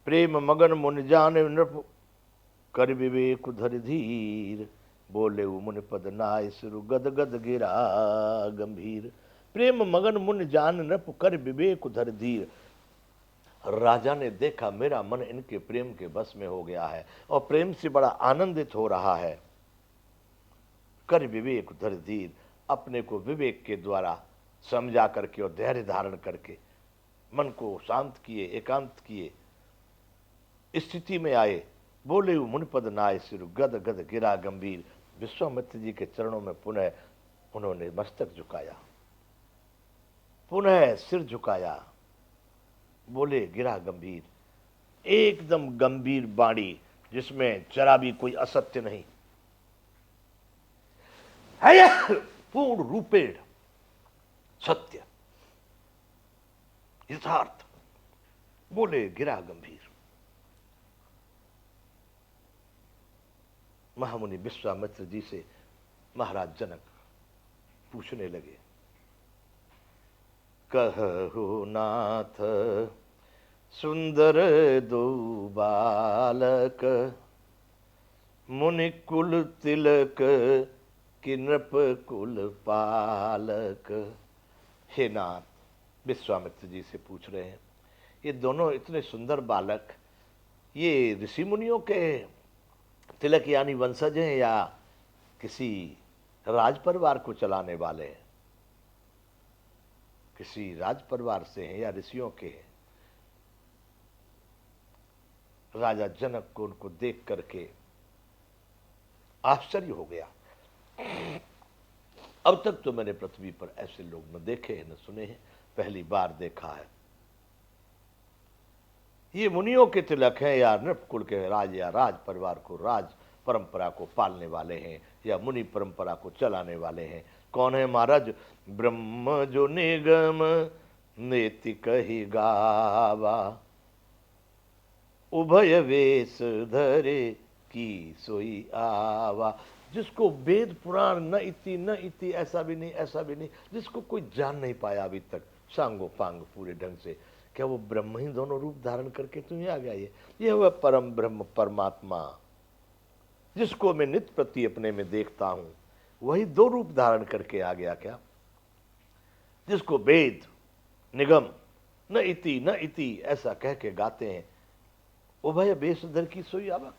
प्रेम मगन मुनि जाने नृप कर विवेक धर धीर। बोले मुनि पद नाय सिरु गद गद गिरा गंभीर। प्रेम मगन मुनि जान नृप कर विवेक धर धीर। राजा ने देखा मेरा मन इनके प्रेम के बस में हो गया है और प्रेम से बड़ा आनंदित हो रहा है। कर विवेक धर धीर, अपने को विवेक के द्वारा समझा करके और धैर्य धारण करके मन को शांत किए, एकांत किए, स्थिति में आए। बोले मुनिपद नाय सिर गद गद गिरा गंभीर। विश्वामित्र जी के चरणों में पुनः उन्होंने मस्तक झुकाया, पुनः सिर झुकाया। बोले गिरा गंभीर, एकदम गंभीर वाणी जिसमें जरा भी कोई असत्य नहीं है, पूर्ण रूपेण सत्य यथार्थ। बोले गिरा गंभीर। महामुनि विश्वामित्र जी से महाराज जनक पूछने लगे, कहु नाथ सुंदर दो बालक, मुनि कुल तिलक कि नृप कुल पालक। हे नाथ, विश्वामित्र जी से पूछ रहे हैं, ये दोनों इतने सुंदर बालक ये ऋषि मुनियों के तिलक यानी वंशज हैं या किसी राज परिवार को चलाने वाले हैं? किसी राज परिवार से हैं या ऋषियों के हैं? राजा जनक को उनको देख करके आश्चर्य हो गया। अब तक तो मैंने पृथ्वी पर ऐसे लोग न देखे हैं न सुने हैं, पहली बार देखा है। ये मुनियों के तिलक हैं या नृपकुल के राज या राज परिवार को, राज परंपरा को पालने वाले हैं या मुनि परंपरा को चलाने वाले हैं? कौन है महाराज? ब्रह्म जो निगम नेति कही गावा, उभय वेश धरे की सोई आवा। जिसको वेद पुराण न इति ऐसा भी नहीं ऐसा भी नहीं, जिसको कोई जान नहीं पाया अभी तक सांगो पांग पूरे ढंग से, क्या वो ब्रह्म ही दोनों रूप धारण करके तुम्हें आ गया? ये वह परम ब्रह्म परमात्मा जिसको मैं नित्य प्रति अपने में देखता हूं, वही दो रूप धारण करके आ गया क्या? जिसको वेद निगम न इति ऐसा कह के गाते हैं, उभय वेशधर की सोई आवा,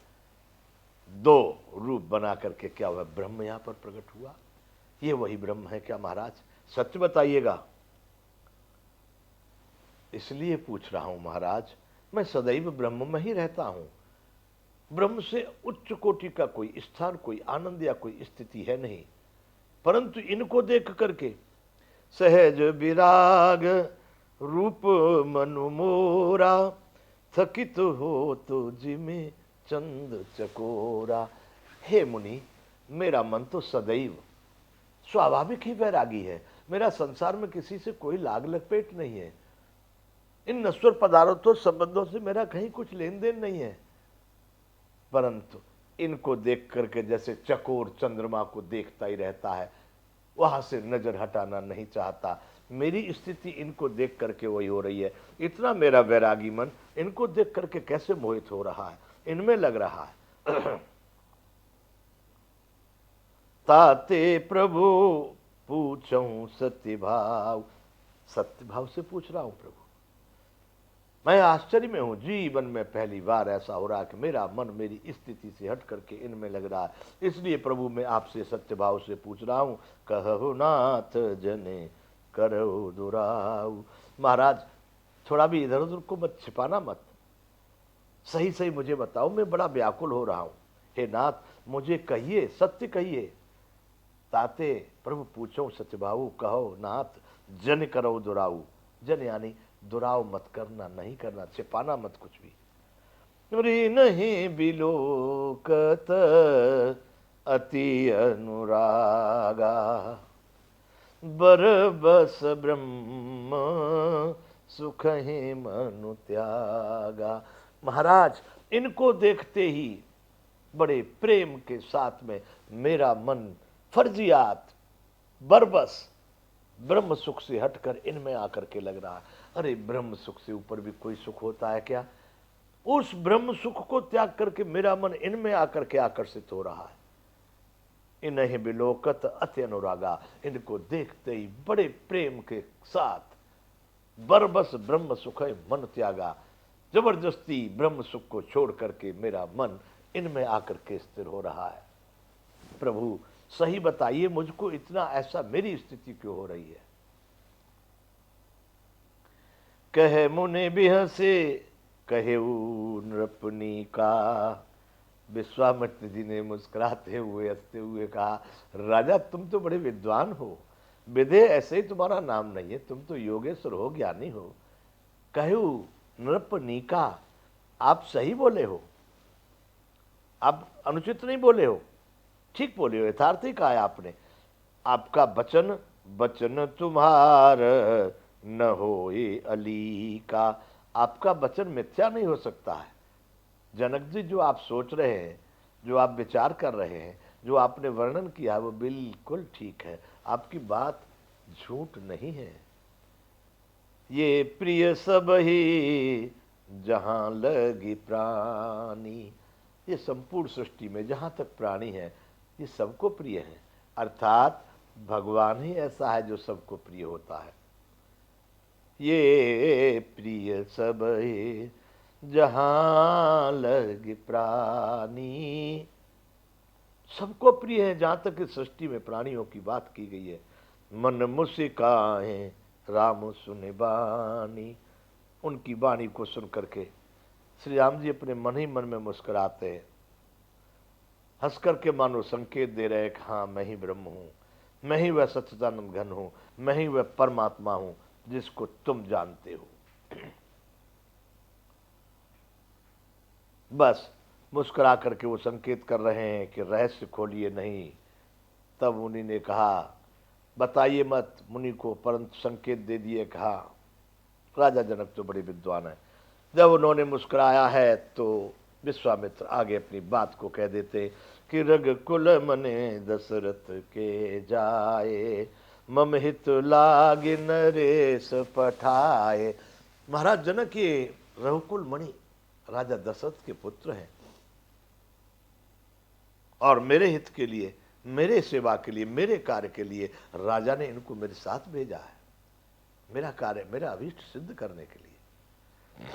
दो रूप बना करके क्या वह ब्रह्म यहां पर प्रकट हुआ? ये वही ब्रह्म है क्या महाराज? सत्य बताइएगा। इसलिए पूछ रहा हूं महाराज, मैं सदैव ब्रह्म में ही रहता हूं। ब्रह्म से उच्च कोटि का कोई स्थान, कोई आनंद या कोई स्थिति है नहीं, परंतु इनको देख करके सहज विराग रूप मनु मोरा, थकित हो तो जिमे चंद चकोरा। हे मुनि, मेरा मन तो सदैव स्वाभाविक ही वैरागी है। मेरा संसार में किसी से कोई लाग लपेट नहीं है। इन नश्वर पदार्थों संबंधों से मेरा कहीं कुछ लेन देन नहीं है, परंतु इनको देख करके जैसे चकोर चंद्रमा को देखता ही रहता है, वहां से नजर हटाना नहीं चाहता। मेरी स्थिति इनको देख करके वही हो रही है। इतना मेरा वैरागी मन इनको देख करके कैसे मोहित हो रहा है, इनमें लग रहा है। ताते प्रभु पूछूं सत्य भाव, सत्य भाव से पूछ रहा हूं प्रभु। मैं आश्चर्य में हूं, जीवन में पहली बार ऐसा हो रहा है कि मेरा मन मेरी स्थिति से हट करके इनमें लग रहा है। इसलिए प्रभु मैं आपसे सत्य भाव से पूछ रहा हूं, कहो नाथ जने करो दुराऊ। महाराज, थोड़ा भी इधर उधर को मत छिपाना मत, सही सही मुझे बताओ, मैं बड़ा व्याकुल हो रहा हूं। हे नाथ, मुझे कहिए, सत्य कहिए। ताते प्रभु पूछो सत्य भाऊ, कहो नाथ जन करो दुराऊ। जन यानी दुराव मत करना, नहीं करना, छिपाना मत कुछ भी। नहीं बिलोकत अति अनुरागा, बरबस ब्रह्म सुख ही मनु त्यागा। महाराज, इनको देखते ही बड़े प्रेम के साथ में मेरा मन फर्जियात बरबस ब्रह्म सुख से हटकर इनमें आकर के लग रहा है। अरे ब्रह्म सुख से ऊपर भी कोई सुख होता है क्या? उस ब्रह्म सुख को त्याग करके मेरा मन इनमें आकर के आकर्षित हो रहा है। इन्हें बिलोकत अति अनुरागा, इनको देखते ही बड़े प्रेम के साथ बरबस ब्रह्म सुख मन त्यागा, जबरदस्ती ब्रह्म सुख को छोड़ करके मेरा मन इनमें आकर के स्थिर हो रहा है। प्रभु सही बताइए, मुझको इतना ऐसा मेरी स्थिति क्यों हो रही है? कहे मुनि बिहसे कहे नृपनी का, विश्वामित्र जी ने मुस्कुराते हुए हंसते हुए कहा, राजा तुम तो बड़े विद्वान हो, विदे ऐसे ही तुम्हारा नाम नहीं है, तुम तो योगेश्वर हो, ज्ञानी हो। कहू नृपनीका, आप सही बोले हो, आप अनुचित नहीं बोले हो, ठीक बोले हो, यथार्थ ही कहा है आपने। आपका वचन वचन तुम्हार न होए अली का, आपका वचन मिथ्या नहीं हो सकता है। जनक जी, जो आप सोच रहे हैं, जो आप विचार कर रहे हैं, जो आपने वर्णन किया, वो बिल्कुल ठीक है, आपकी बात झूठ नहीं है। ये प्रिय सब ही जहां लगी प्राणी, ये संपूर्ण सृष्टि में जहां तक प्राणी है ये सबको प्रिय है, अर्थात भगवान ही ऐसा है जो सबको प्रिय होता है। ये प्रिय सब ही जहां लगी प्राणी, सबको प्रिय है जहां तक इस सृष्टि में प्राणियों की बात की गई है। मन मुस्काए राम सुने बानी, उनकी वाणी को सुन करके श्री राम जी अपने मन ही मन में मुस्कुराते हैं, हंस करके मानो संकेत दे रहे कि हाँ मैं ही ब्रह्म हूं, मैं ही वह सच्चिदानंद घन हूं, मैं ही वह परमात्मा हूं जिसको तुम जानते हो। बस मुस्कुरा करके वो संकेत कर रहे हैं कि रहस्य खोलिए नहीं। तब मुनि ने कहा बताइए मत मुनि को, परंतु संकेत दे दिए, कहा राजा जनक तो बड़े विद्वान है। जब उन्होंने मुस्कुराया है तो विश्वामित्र आगे अपनी बात को कह देते कि रघुकुल मने दशरथ के जाए, मम हित लागे नरेश पठाए। महाराज जनक ये रघुकुल मणि राजा दशरथ के पुत्र हैं और मेरे हित के लिए, मेरे सेवा के लिए, मेरे कार्य के लिए राजा ने इनको मेरे साथ भेजा है, मेरा कार्य, मेरा अभीष्ट सिद्ध करने के लिए।